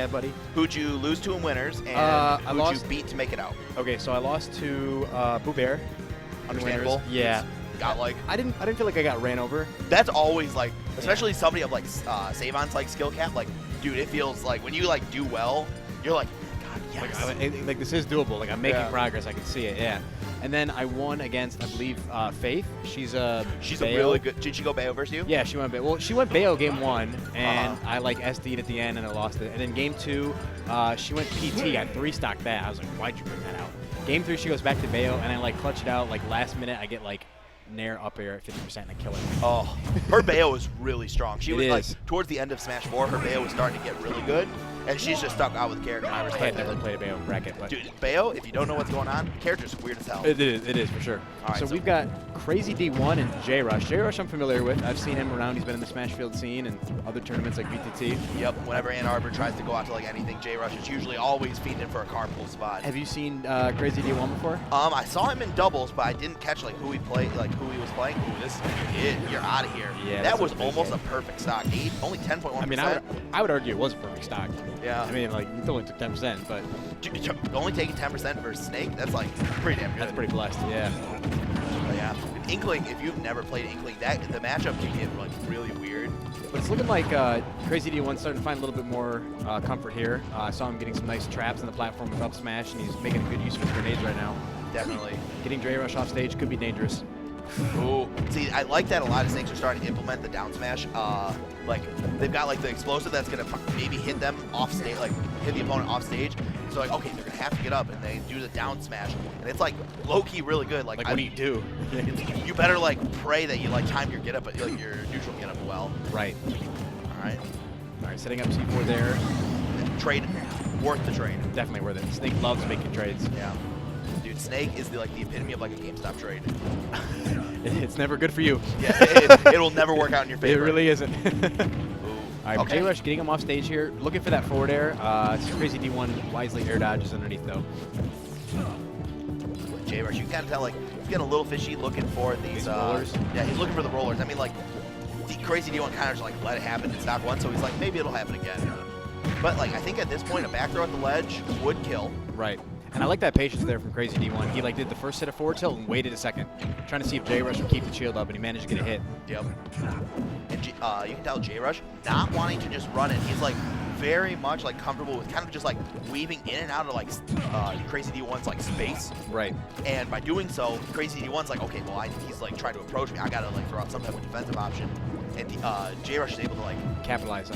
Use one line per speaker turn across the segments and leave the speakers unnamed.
Yeah, buddy.
Who'd you lose to in winners, and who'd you beat to make it out?
Okay, so I lost to Boubert.
Understandable.
Yeah.
Got like
I didn't feel like I got ran over.
That's always like, especially somebody of like Savon's like skill cap. Like, dude, it feels like when you like do well, you're like, God, yes.
Like this is doable. Like I'm making progress. I can see it. Yeah. And then I won against, I believe, Faith. She's a
really good. Did she go Bayo versus you?
Yeah, she went Bayo. Well, she went Bayo game 1, and I like SD'd at the end, and I lost it. And then game 2, she went PT. I 3-stocked that. I was like, why'd you bring that out? Game 3, she goes back to Bayo, and I like clutch it out. Like last minute, I get like Nair up air at 50% and I kill it.
Oh, her Bayo is really strong. She was like
is.
towards the end of Smash 4, her Bayo was starting to get really good, and she's just stuck out with character. I respect
never played a Bayo bracket, but
dude, Bayo, if you don't know what's going on, character's weird as hell.
It is for sure.
All right,
so we've got CrazyD1 and J-Rush. J-Rush I'm familiar with. I've seen him around. He's been in the Smash Field scene and other tournaments like VTT.
Yep. Whenever Ann Arbor tries to go out to like anything, J-Rush is usually always feeding for a carpool spot.
Have you seen CrazyD1 before?
I saw him in doubles, but I didn't catch like who he played, like who he was playing. Ooh, this you're out of here. Yeah, that was almost a perfect stock. Only 10.1%.
I mean, I would argue it was a perfect stock.
Yeah.
I mean, like it only took 10%, but
only taking 10% versus Snake, that's like pretty damn good.
That's pretty blessed. Yeah.
But yeah. Inkling, if you've never played Inkling, the matchup can get like really weird.
But it's looking like CrazyD1 starting to find a little bit more comfort here. I saw him getting some nice traps on the platform with up smash, and he's making a good use of his grenades right now.
Definitely.
Getting J-Rush off stage could be dangerous.
Ooh. See, I like that a lot of Snakes are starting to implement the down smash. Like, they've got like the explosive that's going to maybe hit them off stage, like hit the opponent off stage. So like, okay, they're going to have to get up, and they do the down smash. And it's like low-key really good. Like
what do you do?
You better like pray that you like time your get up, like your neutral get up well.
Right.
All right,
setting up C4 there.
Trade, worth the trade.
Definitely worth it. Snake loves making trades.
Yeah. Dude, Snake is the epitome of like a GameStop trade.
It's never good for you.
Yeah, it'll never work out in your favor.
It really isn't. All right,
okay.
J-Rush getting him off stage here. Looking for that forward air. CrazyD1 wisely air dodges underneath though.
J-Rush, you can kind of tell like he's getting a little fishy looking for these rollers. Yeah, he's looking for the rollers. I mean, like CrazyD1 kind of just like let it happen in stock one, so he's like maybe it'll happen again. But like I think at this point a back throw at the ledge would kill.
Right. And I like that patience there from CrazyD1. He like did the first set of forward tilt and waited a second, trying to see if J-Rush would keep the shield up, and he managed to get a hit.
Yep. And you can tell J-Rush not wanting to just run it. He's like very much like comfortable with kind of just like weaving in and out of like CrazyD1's like space.
Right.
And by doing so, CrazyD1's like, okay, well he's like trying to approach me. I gotta like throw out some type of defensive option. And J-Rush is able to like
capitalize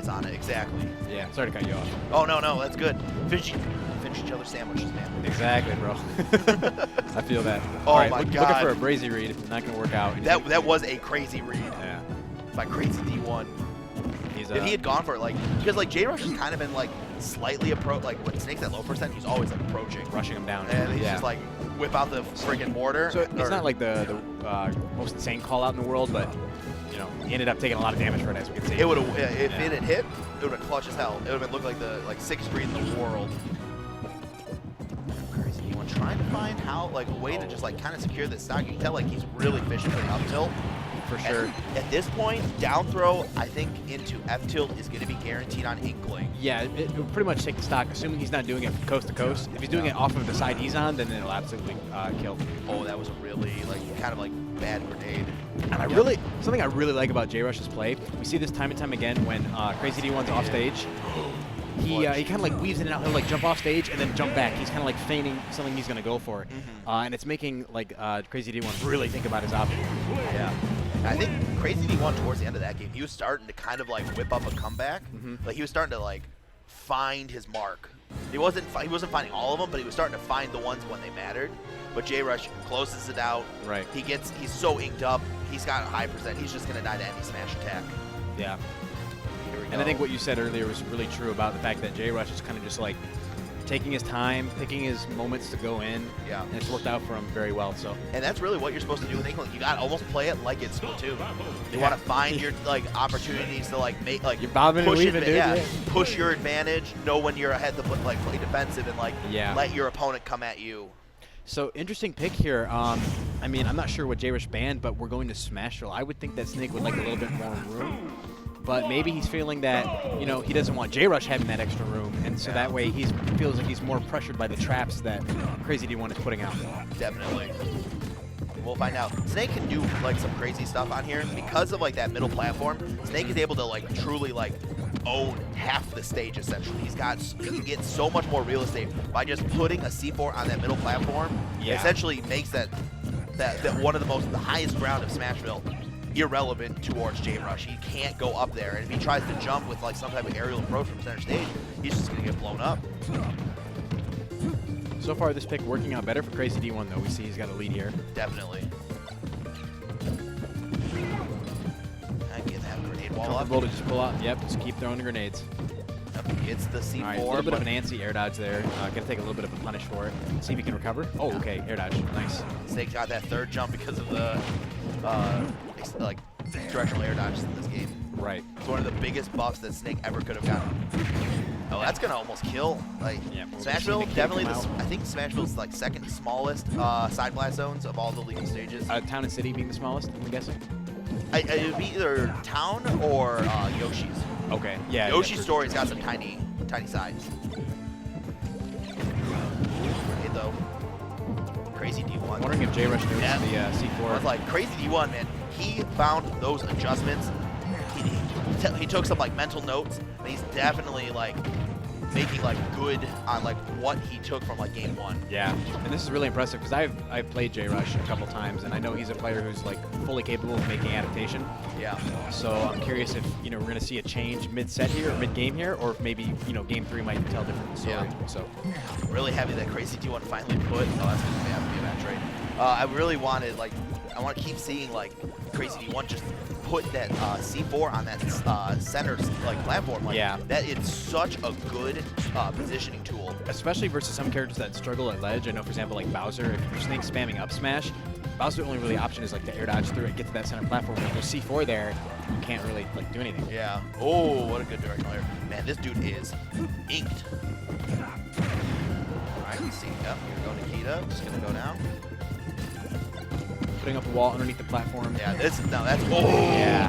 on it.
Exactly.
Yeah. Sorry to cut you off.
Oh no, that's good. Finish each other's sandwiches, man.
Exactly, bro. I feel that.
Oh
all right,
my God.
Looking for a brazy read. Not gonna work out.
That was a crazy read.
Yeah.
By CrazyD1. If he had gone for it, like, because like J-Rush has kind of been like slightly like when Snake's at low percent, he's always like approaching,
rushing him down,
and he's just like whip out the friggin' mortar.
So it's not like the most insane call out in the world, but you know, he ended up taking a lot of damage for it, as we can see.
It would have, if it had hit, it would have been clutch as hell. It would have been looked like the sixth read in the world. CrazyD1 trying to find how like a way to just like kind of secure this stock. You can tell like he's really fishing for the up tilt.
For sure.
At this point, down throw, I think, into F tilt is going to be guaranteed on Inkling.
Yeah, it will pretty much take the stock, assuming he's not doing it from coast to coast. If he's doing it off of the side he's on, then it'll absolutely kill.
Oh, that was a really, like, kind of like bad grenade.
And something I really like about J-Rush's play, we see this time and time again when CrazyD1's off stage. He kind of like weaves in and out. He'll like jump off stage and then jump back. He's kind of like feigning something he's going to go for. And it's making like CrazyD1 really think about his option.
Yeah. I think CrazyD1 towards the end of that game, he was starting to kind of like whip up a comeback. Like he was starting to like find his mark. He wasn't finding all of them, but he was starting to find the ones when they mattered. But J-Rush closes it out.
Right.
He's so inked up. He's got a high percent. He's just gonna die to any smash attack.
Yeah. And I think what you said earlier was really true about the fact that J-Rush is kind of just like taking his time, picking his moments to go in.
Yeah.
And it's worked out for him very well. So.
And that's really what you're supposed to do with Inkling. You got to almost play it like it's Splatoon. You want to find your like opportunities to like make like
you're bobbing and weaving, dude.
Push your advantage. Know when you're ahead to like play defensive and like let your opponent come at you.
So interesting pick here. I mean, I'm not sure what J-Rush banned, but we're going to Smashville. I would think that Snake would like a little bit more room. but maybe he's feeling that, you know, he doesn't want J-Rush having that extra room, and so that way he feels like he's more pressured by the traps that CrazyD1 is putting out.
Definitely. We'll find out. Snake can do like some crazy stuff on here because of like that middle platform. Snake is able to like truly like own half the stage essentially. He can get so much more real estate by just putting a C4 on that middle platform.
Yeah.
Essentially makes that one of the highest ground of Smashville irrelevant towards J-Rush. He can't go up there, and if he tries to jump with like some type of aerial approach from center stage, he's just gonna get blown up.
So far, this pick working out better for CrazyD1, though. We see he's got a lead here.
Definitely. I get that grenade wall up.
Comfortable to just pull out. Yep, just keep throwing the grenades.
It's the C4.
All right, a little bit of an antsy air dodge there. Gonna take a little bit of a punish for it. See if he can recover. Oh, okay, air dodge. Nice.
Snake got that third jump because of the like directional air dodges in this game.
Right.
It's one of the biggest buffs that Snake ever could have gotten. Oh, that's gonna almost kill. Like Smashville, definitely. I think Smashville's like second smallest side blast zones of all the legal stages.
Town and City being the smallest, I'm guessing.
It would be either Town or Yoshi's.
Okay. Yeah.
Yoshi's Story's got some tiny sides. Hey though, CrazyD1.
I'm wondering if J-Rush knows the C4.
I was like, CrazyD1, man. He found those adjustments. He took some like mental notes, and he's definitely like making like good on like what he took from like game 1.
Yeah, and this is really impressive because I've played J-Rush a couple times, and I know he's a player who's like fully capable of making adaptation.
Yeah.
So I'm curious if we're gonna see a change mid-set here or mid-game here, or if maybe game 3 might tell a different story.
Yeah.
So
really happy that CrazyD1 finally put. Oh, that's gonna have to be a bad trade. I really wanted like I want to keep seeing like CrazyD1 just put that C4 on that center like platform. Like, that it's such a good positioning tool.
Especially versus some characters that struggle at ledge. I know, for example, like Bowser, if you're Snake spamming up smash, Bowser's only really option is like to air dodge through and get to that center platform. When there's C4 there, you can't really like do anything.
Yeah. Oh, what a good directional air. Man, this dude is inked. All right, let's see. Yep, here we go, Nikita. Just gonna go down.
Putting up a wall underneath the platform.
Yeah, that's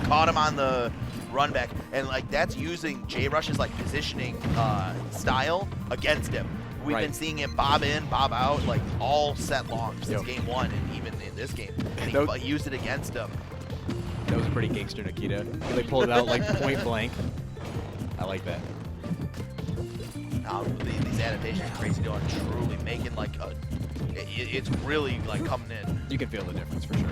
caught him on the run back, and like that's using J-Rush's like positioning style against him. We've been seeing him bob in, bob out, like all set long since game 1, and even in this game, and he used it against him.
That was a pretty gangster Nikita. They pulled it out like point blank. I like that.
These adaptations CrazyD1 truly making like a. It's really like coming in.
You can feel the difference for sure.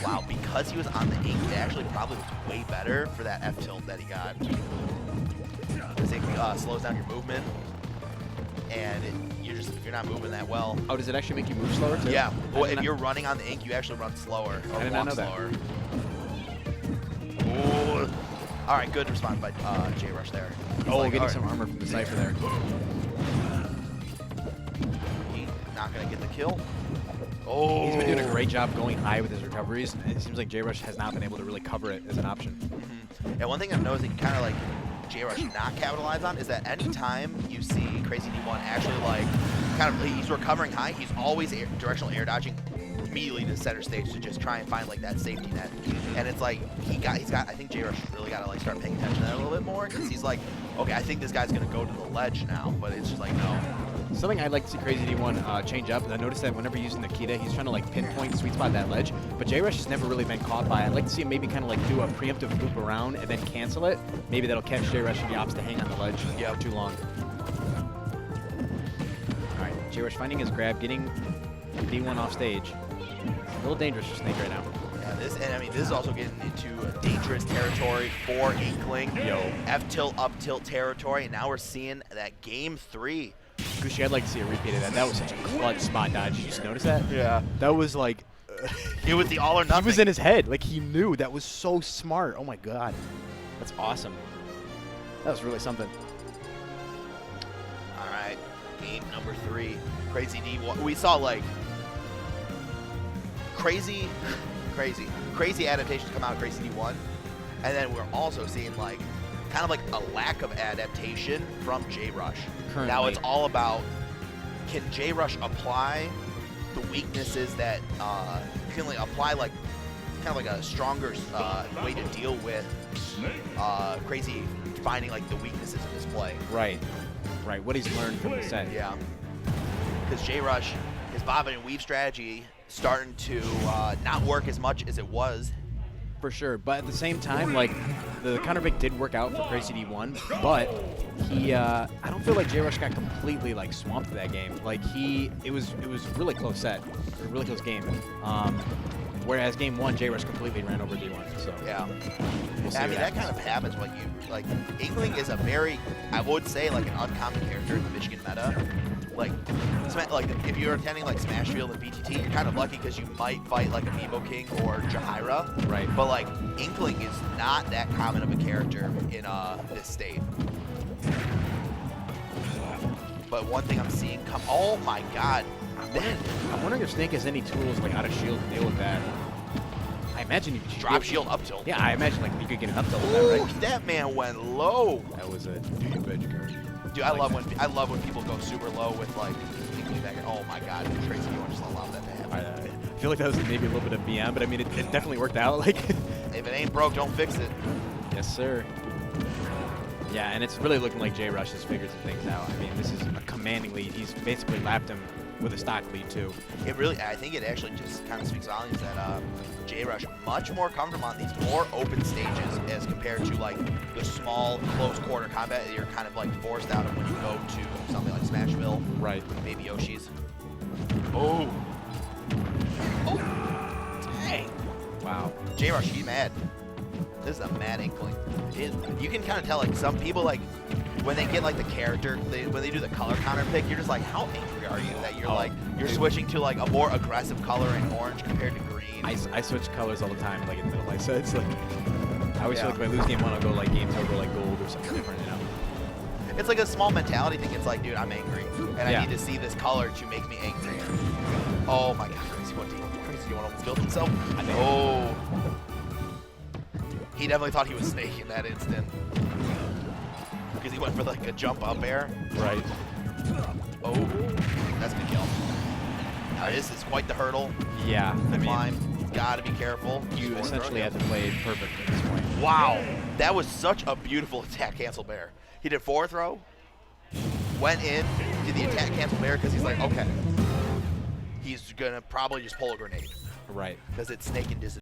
Wow, because he was on the ink, it actually probably was way better for that F tilt that he got. Because it slows down your movement, and you're not moving that well.
Oh, does it actually make you move slower too?
Yeah. Well, if you're running on the ink, you actually run slower or walk slower. Oh. All right, good response by J-Rush there.
Getting some armor from the Cypher there.
Not gonna get the kill. Oh,
he's been doing a great job going high with his recoveries. It seems like J-Rush has not been able to really cover it as an option.
And one thing I've noticed that kind of like J-Rush not capitalize on is that anytime you see CrazyD1 actually like he's recovering high, he's always directional air dodging immediately to center stage to just try and find like that safety net. And it's like he's got I think J-Rush really got to like start paying attention to that a little bit more, because he's like, okay, I think this guy's gonna go to the ledge now, but it's just like no.
Something I'd like to see CrazyD1 change up, and I noticed that whenever using Nikita, he's trying to like pinpoint sweet spot that ledge, but J-Rush has never really been caught by it. I'd like to see him maybe kind of like do a preemptive loop around and then cancel it. Maybe that'll catch J-Rush and the ops to hang on the ledge for too long. All right, J-Rush finding his grab, getting D1 off stage. It's a little dangerous for Snake right now.
Yeah, this is also getting into a dangerous territory for Inkling. F tilt, up tilt territory, and now we're seeing that game 3.
Gooshi, I'd like to see a repeat of that. That was such a clutch spot dodge. Did you just notice that?
Yeah.
That was like...
it was the all or nothing.
He was in his head. Like, he knew. That was so smart. Oh, my God. That's awesome. That was really something.
All right. Game number 3. CrazyD1. We saw, like, crazy adaptations come out of CrazyD1. And then we're also seeing, like, kind of like a lack of adaptation from J-Rush. Now it's all about, can J-Rush apply the weaknesses that can like apply like kind of like a stronger way to deal with Crazy finding like the weaknesses in his play.
Right. Right. What he's learned from the set.
Yeah. Because J-Rush, his bob and weave strategy starting to not work as much as it was.
For sure, but at the same time, like, the counter pick did work out for CrazyD1, but he, I don't feel like J-Rush got completely, like, swamped that game. Like, it was really close set, a really close game. Whereas game 1, J-Rush completely ran over D1, so.
Yeah.
We'll see
I mean, that
happens.
kind of happens when you, like, Inkling is a very, I would say, like, an uncommon character in the Michigan meta. Like if you're attending like Smashfield and BTT, you're kind of lucky because you might fight like Amiibo King or Jahaira.
Right.
But like Inkling is not that common of a character in this state. But one thing I'm seeing come, oh my God,
I'm wondering if Snake has any tools like out of shield to deal with that. I imagine you could
drop shield up tilt.
Yeah, I imagine like you could get an up tilt with that, right?
That man went low.
That was a do you bet card.
Dude, I love when people go super low with like Inkling back. Oh my God, CrazyD1 just allowed that to happen.
I feel like that was maybe a little bit of BM, but I mean it definitely worked out. Like,
if it ain't broke, don't fix it.
Yes, sir. Yeah, and it's really looking like J-Rush has figured some things out. I mean, this is a commanding lead. He's basically lapped him with a stock lead too.
It really, I think it actually just kind of speaks volumes that J-Rush much more comfortable on these more open stages as compared to like the small close quarter combat that you're kind of like forced out of when you go to something like Smashville.
Right.
Maybe Yoshi's. Oh. Oh. Dang.
Wow.
J-Rush, he's mad. This is a mad Inkling. You can kind of tell like some people like when they get like the character, when they do the color counter pick, you're just like, how angry are you that you're like you're switching to like a more aggressive color in orange compared to green?
I switch colors all the time, like in the middle. Like, so it's like I always feel like if I lose game 1, I'll go like game 2, I'll go like gold or something different, you know.
It's like a small mentality thing. It's like, dude, I'm angry, and I need to see this color to make me angry. Oh my God, CrazyD1 almost killed himself. Oh. He definitely thought he was Snake in that instant. Because he went for like a jump up air.
Right.
Oh, that's a good kill. Now this is quite the hurdle.
Yeah.
The climb. Gotta be careful.
You essentially have to play perfect at this point.
Wow. That was such a beautiful attack cancel bear. He did 4 throw, went in, did the attack cancel bear because he's like, okay. He's gonna probably just pull a grenade.
Right.
Because it's Snake and disadvantage.